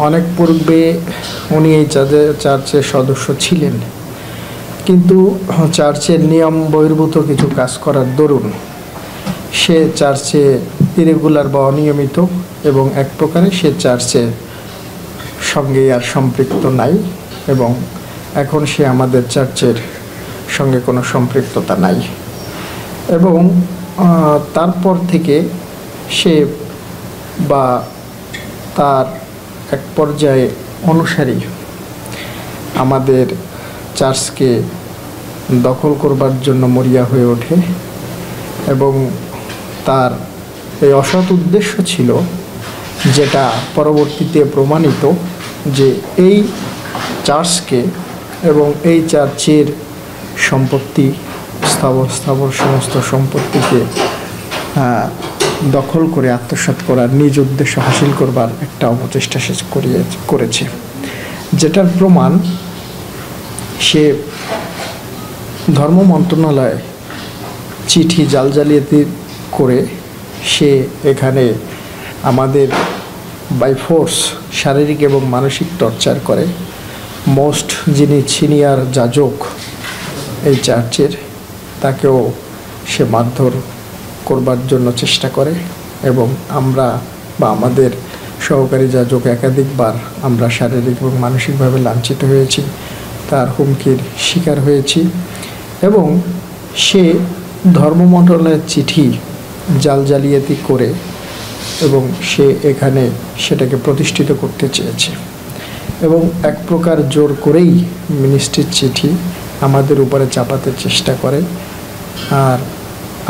অনেক পূর্বে উনি এই চার্চের সদস্য ছিলেন, কিন্তু চার্চের নিয়ম বহির্ভূত কিছু কাজ করার দরুন সে চার্চে ইরেগুলার বা অনিয়মিত, এবং এক প্রকারে সে চার্চের সঙ্গে আর সম্পৃক্ত নাই, এবং এখন সে আমাদের চার্চের সঙ্গে কোনো সম্পৃক্ততা নাই। এবং তারপর থেকে সে বা তার এক পর্যায়ে অনুসারী আমাদের চার্চকে দখল করবার জন্য মরিয়া হয়ে ওঠে, এবং তার এই অসৎ উদ্দেশ্য ছিল, যেটা পরবর্তীতে প্রমাণিত, যে এই চার্চকে এবং এই চার্চের সম্পত্তি স্থাবর সমস্ত সম্পত্তিকে দখল করে আত্মসাৎ করার নিজ উদ্দেশ্য হাসিল করবার একটা অপচেষ্টা সে করেছে, যেটার প্রমাণ সে ধর্ম মন্ত্রণালয়ে চিঠি জালিয়াতি করে সে এখানে আমাদের বাই ফোর্স শারীরিক এবং মানসিক টর্চার করে। মোস্ট যিনি সিনিয়র যাজক এই চার্চের, তাকেও সে মারধর করবার জন্য চেষ্টা করে, এবং আমরা বা আমাদের সহকারী যাজক একাধিকবার আমরা শারীরিক এবং মানসিকভাবে লাঞ্ছিত হয়েছি, তার হুমকির শিকার হয়েছি। এবং সে ধর্ম মন্ত্রণালয়ের চিঠি জালিয়াতি করে এবং সে এখানে সেটাকে প্রতিষ্ঠিত করতে চেয়েছে, এবং এক প্রকার জোর করেই মিনিস্ট্রির চিঠি আমাদের উপরে চাপাতে চেষ্টা করে। আর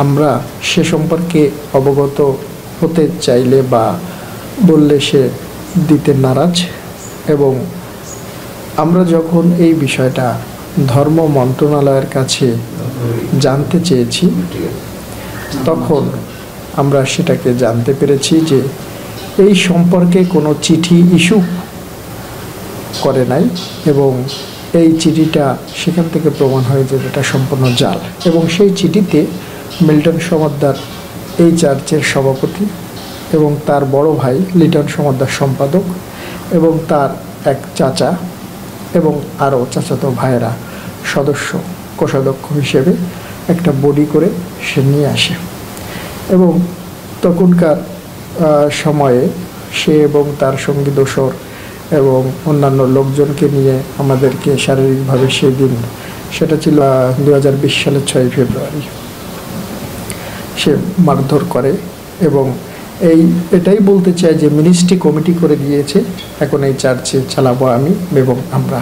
আমরা সে সম্পর্কে অবগত হতে চাইলে বা বললে সে দিতে নারাজ, এবং আমরা যখন এই বিষয়টা ধর্ম মন্ত্রণালয়ের কাছে জানতে চেয়েছি, তখন আমরা সেটাকে জানতে পেরেছি যে এই সম্পর্কে কোনো চিঠি ইস্যু করে নাই, এবং এই চিঠিটা সেখান থেকে প্রমাণ হয় যে এটা সম্পূর্ণ জাল। এবং সেই চিঠিতে মিল্টন সমাদ্দার এই চার্চের সভাপতি, এবং তার বড় ভাই লিটন সমাদ্দার সম্পাদক, এবং তার এক চাচা এবং আরও চাচাতো ভাইয়েরা সদস্য কোষাধ্যক্ষ হিসেবে একটা বডি করে সে নিয়ে আসে। এবং তখনকার সময়ে সে এবং তার সঙ্গী দোসর এবং অন্যান্য লোকজনকে নিয়ে আমাদেরকে শারীরিকভাবে সেই দিন, সেটা ছিল 2020 সালের 6 ফেব্রুয়ারি, সে মারধর করে। এবং এটাই বলতে চাই যে মিনিস্ট্রি কমিটি করে দিয়েছে, এখন এই চার্চে চালাবো আমি এবং আমরা।